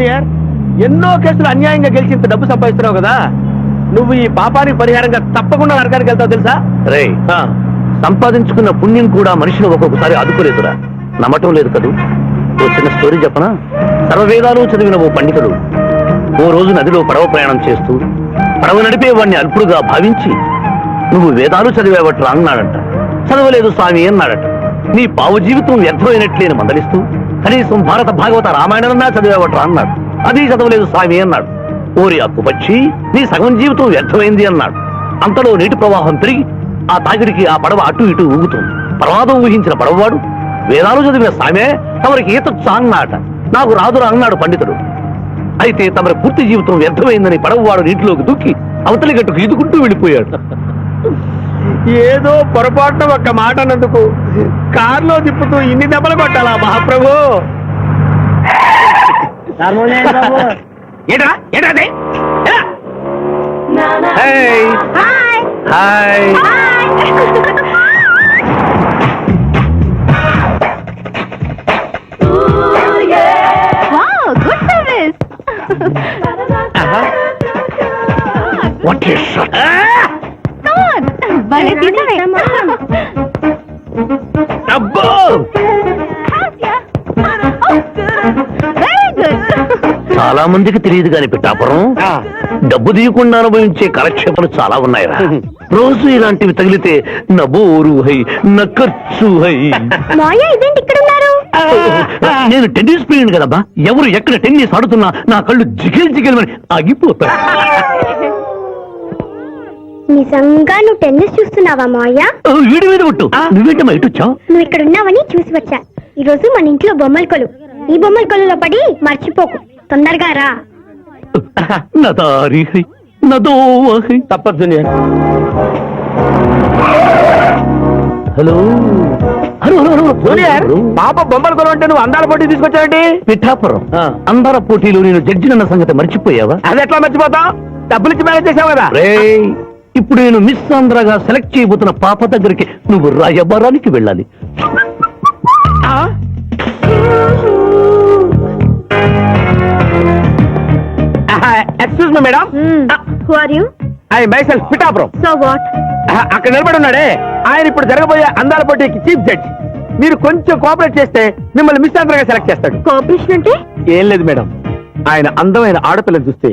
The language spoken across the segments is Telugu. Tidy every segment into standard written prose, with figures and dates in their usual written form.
జూనియర్, ఎన్నో కేసులు అన్యాయంగా గెలిచి ఇంత డబ్బు సంపాదిస్తున్నావు కదా, నువ్వు ఈ పాపానికి పరిహారంగా తప్పకుండా నరకానికి వెళ్తావు తెలుసా? రే, సంపాదించుకున్న పుణ్యం కూడా మనిషిని ఒక్కొక్కసారి ఆదుకోలేదురా. నమ్మటం లేదు కదూ. ఓ చిన్న స్టోరీ చెప్పనా? సర్వవేదాలు చదివిన ఓ పండితుడు ఓ రోజు నదిలో పడవ ప్రయాణం చేస్తూ పడవ నడిపే వాడిని అల్పుడుగా భావించి, నువ్వు వేదాలు చదివేవట్రా అన్నాడంట. చదవలేదు స్వామి అన్నాడట. నీ పావు జీవితం వ్యర్థమైనట్లేని మందలిస్తూ, కనీసం భారత భాగవత రామాయణన్నా చదివేవట్రా అన్నాడు. అది చదవలేదు స్వామి అన్నాడు. ఓరి అక్కుపక్షి, నీ సగం జీవితం వ్యర్థమైంది అన్నాడు. అంతలో నీటి ప్రవాహం పెరిగి ఆ తాగిడికి ఆ పడవ అటు ఇటు ఊగుతుంది. ప్రమాదం ఊహించిన పడవవాడు, వేదాలు చదివిన సామే తమరికి ఈతొచ్చా అన్నాట. నాకు రాదురా అన్నాడు పండితుడు. అయితే తమరి పూర్తి జీవితం వ్యర్థమైందని పడవవాడు నీటిలోకి దూకి అవతలి గట్టుకు ఈదుకుంటూ వెళ్ళిపోయాడు. ఏదో పొరపాటున ఒక్క మాట అన్నందుకు కారులో తిప్పుతూ ఇన్ని దెబ్బలు కొట్టాలా మహాప్రభు? హాయ్. What is that? అబ్బో! చాలా మందికి తెలియదు కాని పిఠాపురం, డబ్బు తీయకుండా అనుభవించే కాలక్షేపాలు చాలా ఉన్నాయిరా. రోజు ఇలాంటివి తగిలితే నా బోరు హై, నా ఖర్చు హై. నేను టెన్నిస్ ప్లేయర్ కదబ్బా. ఎవరు ఎక్కడ టెన్నిస్ ఆడుతున్నా నా కళ్ళు జిగిల్ జిగిల్మని ఆగిపోతాయి. నిజంగా నువ్వు టెన్నిస్ చూస్తున్నావా మాయా? వీడి మీద కొట్టు. నువ్వేంటమ్మా ఇటు వచ్చావు? నువ్వు ఇక్కడ ఉన్నావని చూసి వచ్చా. ఈ రోజు మన ఇంట్లో బొమ్మల కొలు. ఈ బొమ్మల కొలులో పడి మర్చిపోకు. తొందరగా రా. నా దారి హై, నా దోవ హై. తప్పదు junior. Hello hello hello junior, పాప బొమ్మల కొలు అంటే నువ్వు అందాల పోటీ తీసుకొచ్చావండి? పిఠాపురం, అందాల పోటీలో నేను జడ్జినన్న సంగతి మర్చిపోయావా? అది ఎట్లా మర్చిపోతావు? డబ్బులిచ్చి మేనేజ్ చేసావు కదా. ఇప్పుడు నేను మిస్ ఆంధ్రగా సెలెక్ట్ చేయబోతున్న పాప దగ్గరికి నువ్వు రాయబారానికి వెళ్ళాలి. Excuse me madam. Who are you? I myself Pithapuram. So what? అక్కడ నిలబడి ఉన్నాడే ఆయన ఇప్పుడు జరగబోయే అందాల పోటీకి చీఫ్ జడ్జ్. మీరు కొంచెం కోఆపరేట్ చేస్తే మిమ్మల్ని మిస్ ఆంధ్రగా సెలెక్ట్ చేస్తాడు. కోఆపరేషన్ అంటే? ఏం లేదు మేడం, ఆయన అందమైన ఆడపిల్లని చూస్తే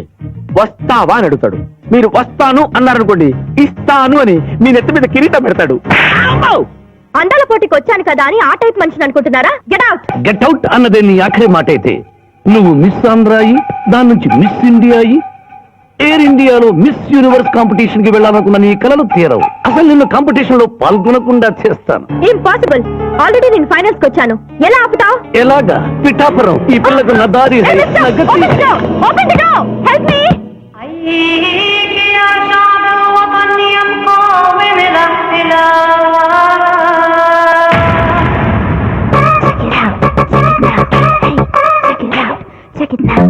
వస్తావా అని అడుగుతాడు. మీరు వస్తాను అన్నారనుకోండి, ఇస్తాను అని మీ నెత్తి మీద కిరీటం పెడతాడు. అందాల పోటీకి వచ్చాను కదా అని ఆ టైప్ మనిషిని అనుకుంటున్నారా? Get out. గెట్ అవుట్ అన్నదే నీ ఆఖరి మాట అయితే, నువ్వు మిస్ ఆంధ్ర అయ్యి దాని నుంచి మిస్ ఇండియా అయ్యి ఎయిర్ ఇండియాలో మిస్ యూనివర్స్ కాంపిటీషన్ కి వెళ్ళాలనుకున్న నీ కలలు తీరవు. అసలు నిన్ను కాంపిటీషన్ లో పాల్గొనకుండా చేస్తాను. ఇంపాసిబుల్. ఆల్రెడీ నేను ఫైనల్స్ కి వచ్చాను. ఎలా ఆపుతావు? ఎలాగా? పిఠాపురం, ఈ పిల్లకు నా దారి హై, నా గతి హై. Open the door. Help me. Check it now.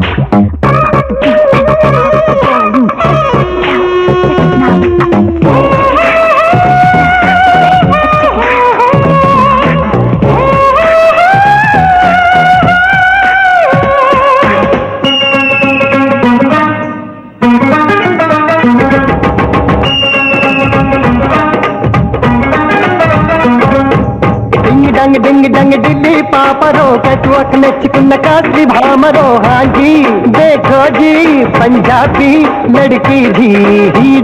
డింగ్ డంగ్ ఢిల్లీ పాపరో కటువక్ నచ్చుకున్న కాసి భామరో. హాజీ देखो जी पंजाबी लड़की धी.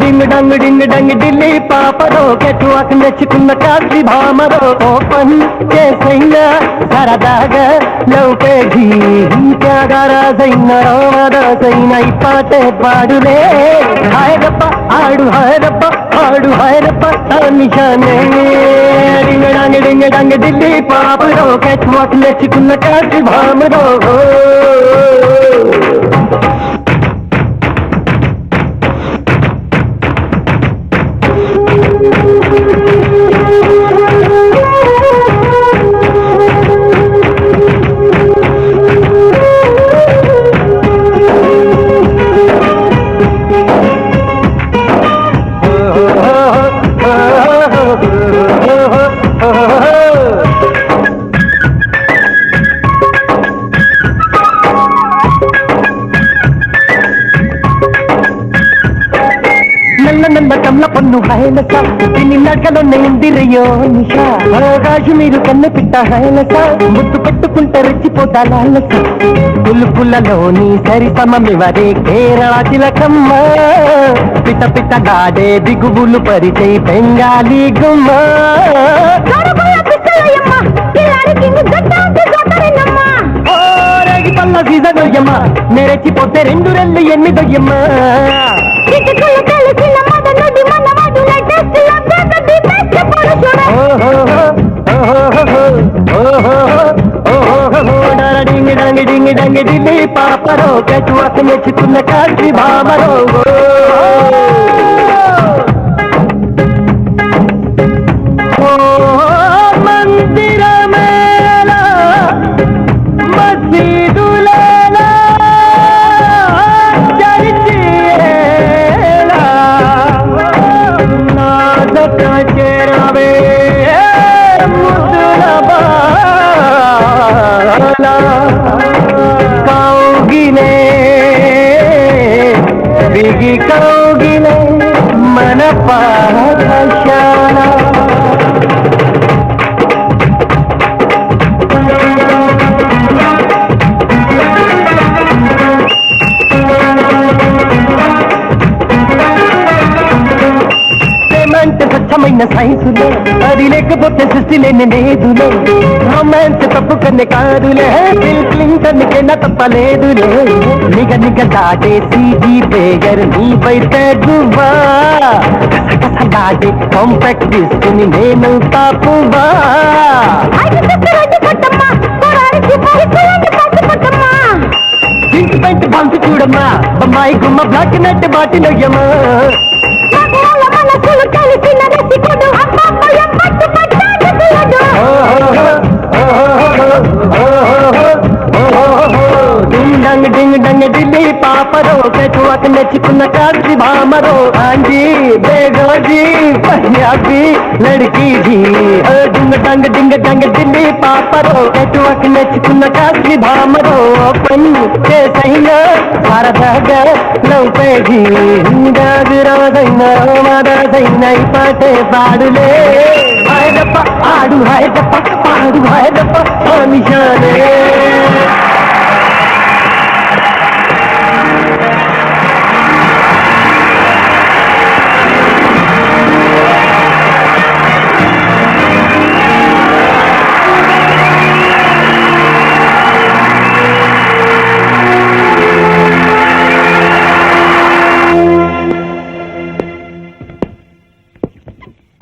డింగ్ డంగ్ ఢిల్లీ పాపరో కటువక్ నచ్చుకున్న కాసి భామరో. ఓపెన్ చేసైనా సరదాగా లౌకే ధీ. త్యాగరాజైన రామదాసైన ఈ పాటే పాడులే. హాయరప్ప ఆడు హాయరప్ప ఆడు హాయరప్ప నిషానే. డింగ్ డంగ్ ఢిల్లీ పాపరో కటువక్ నచ్చుకున్న కాసి భామరో. మానస దీని నడకలో నెందిరయ్యో నిష కాశ్మీరు కన్నె పిట్ట హైలస ముద్దు పెట్టుకుంటే రెచ్చిపోతా లాలస పులుపులలోని సరి సమమివరే కేరళ తిలకమ్మ పిట్ట పిట్ట గాడే దిగువులు పరిచై బెంగాలీ గుమ్మ పల్ల సీజనొయ్యమ్మ నెరచిపోతే రెండు రెళ్ళు ఎనిమిదొయ్యమ్మ డింగి డంగి డింగి డంగి ఢిల్లీ పాపరో కటువక నెచ్చుకున్న కాశీ భామరో మందిరమేలా మసీదులేలా చరిచేలా నాదక చేరవే ముద్దుల బాల కౌగిలే బిగి కౌగిలే మన పాఠశాల స్వచ్ఛమైన సైన్సులే అది లేకపోతే సృష్టి లేని లేదులే రొమాన్స్ తప్పుకన్నే కాదులే బిల్ క్లింటన్ కెన్న తప్పలేదులే నిగ నిగ దాటే సీజీ పేగర్ నీ బయట గువ్వా కసకసలాడే కాంపాక్ట్ తీసుకుని నేను తాపువా జింక్ పెంట్ బంకు చూడమ్మా బొమ్మాయి గుమ్మ బ్లాక్ నట్టు బాటిలోయమ్మా డింగ్ డింగ్ డంగ్ ఢిల్లీ పాపరో కటువక నెచ్చుకున్న కాశీ భామరో ఆంజీ బేగోజీ పంజాబీ లड़की जी డింగ్ డంగ్ డింగ్ డంగ్ ఢిల్లీ పాపరో కటువక నెచ్చుకున్న కాశీ భామరో పన్ చేసైనా భారతగా లౌపేజీ రాజరాజైనా మాదాసైనా ఈ పాటే పాడులే హాయదప్ప ఆడు హాయదప్ప పాడు హాయదప్ప నిశానే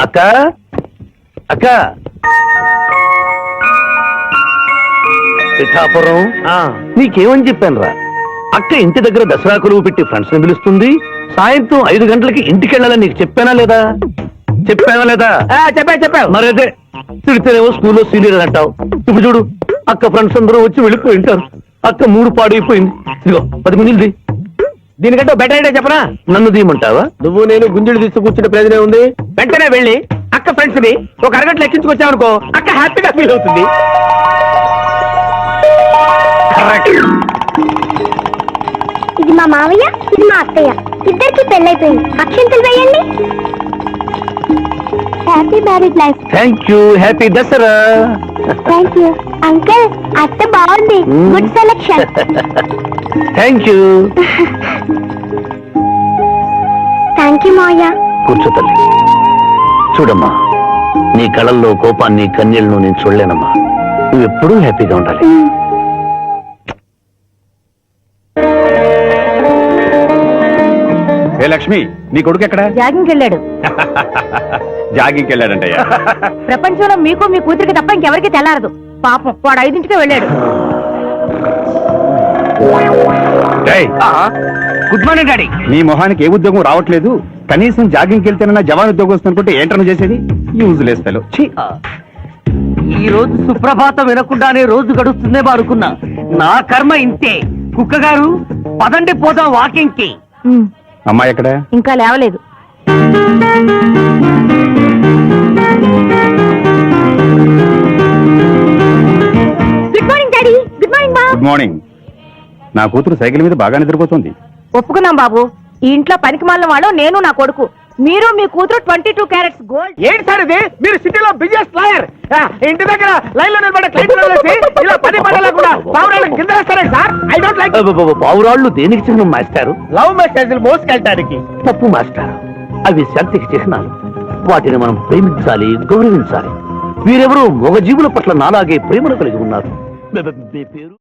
అక్క అక్క పిఠాపురం నీకేమని చెప్పాను రా అక్క ఇంటి దగ్గర దసరా కొలువు పెట్టి ఫ్రెండ్స్ ని పిలుస్తుంది సాయంత్రం 5 గంటలకి ఇంటికి వెళ్ళాలని నీకు చెప్పానా లేదా చెప్పావు మరైతే తిడితేనేమో స్కూల్లో సీనియర్ అంటావు ఇప్పుడు చూడు అక్క ఫ్రెండ్స్ అందరూ వచ్చి వెళ్ళిపోయి ఉంటారు అక్క మూడు పాడైపోయింది ఇదిగో 10 మంది దీనికంటే బెటర్ ఐడియా చెప్పనా? నన్ను దీయమంటావా? నువ్వు నేను గుంజులు తీస్తూ కూర్చుంటే ప్రయోజనం ఉంది. వెంటనే వెళ్ళి అక్క ఫ్రెండ్స్ ని ఒక అరగంటలో ఎక్కించుకొచ్చావనుకో అక్క హ్యాపీగా ఫీల్ అవుతుంది. ఇది మా మావయ్య, ఇది మా అత్తయ్య, ఇద్దరికి పెళ్ళైపోయింది. అక్షంతలు వేయండి. Happy marriage life. Thank you. Happy Dasara. Thank you uncle. అత్త బాగుంది. Good selection. Thank you. Thank you మావయ్య. కూర్చో తల్లి. చూడమ్మా, నీ కళల్లో కోపాన్ని కన్నీళ్లను నేను చూడలేనమ్మా. నువ్వు ఎప్పుడూ హ్యాపీగా ఉండాలి. ఏ లక్ష్మి, నీ కొడుకు ఎక్కడ? జాగింగ్కి వెళ్ళాడు. జాగింగ్కి వెళ్ళాడంటయ్యా. ప్రపంచంలో మీకు మీ కూతురికి తప్ప ఇంకెవరికి తెల్లారదు. పాపం వాడు 5ంటికే వెళ్ళాడు. Good morning daddy. నీ మొహానికి ఏ ఉద్యోగం రావట్లేదు. కనీసం జాగింగ్కి వెళ్తేనన్నా జవాన్ ఉద్యోగం వస్తుందనుకుంటే ఏంటన్నా చేసేది? Use less fellow. ఈ రోజు సుప్రభాతం వినకుండానే రోజు గడుస్తుందే అనుకున్నా. నా కర్మ ఇంతే. కుక్క గారు పదండి పోదాం వాకింగ్ కి. అమ్మాయి ఎక్కడ? ఇంకా లేవలేదు. Good morning daddy. Good morning మా. Good morning. నా కూతురు సైకిల్ మీద బాగా నిద్రపోతుంది. ఒప్పుకున్నాం బాబు. ఈ ఇంట్లో పనికి మాలిన వాళ్ళు నేను నా కొడుకు. మీరు మీ కూతురు 22 క్యారెట్స్ గోల్డ్. ఏంటి సార్ ఇది? మీరు సిటీలో బిజినెస్ లాయర్, ఇంటి దగ్గర లైన్ లో నిలబడే క్లయింట్ ఇలా 10 పడలేకుండా పావురాళ్ళకి కింద వేస్తారే సార్. I don't like. పావురాళ్ళు దేనికి చిహ్నం మాస్టారు? లవ్ మెసేజ్లు మోసుకెళ్ళటానికి. తప్పు మాస్టారు, అవి శాంతికి చిహ్నాలు. వాటిని మనం ప్రేమించాలి, గౌరవించాలి. వీరెవరూ మగ జీవుల పట్ల నాలాగే ప్రేమను కలిగి ఉన్నారు. మీ పేరు?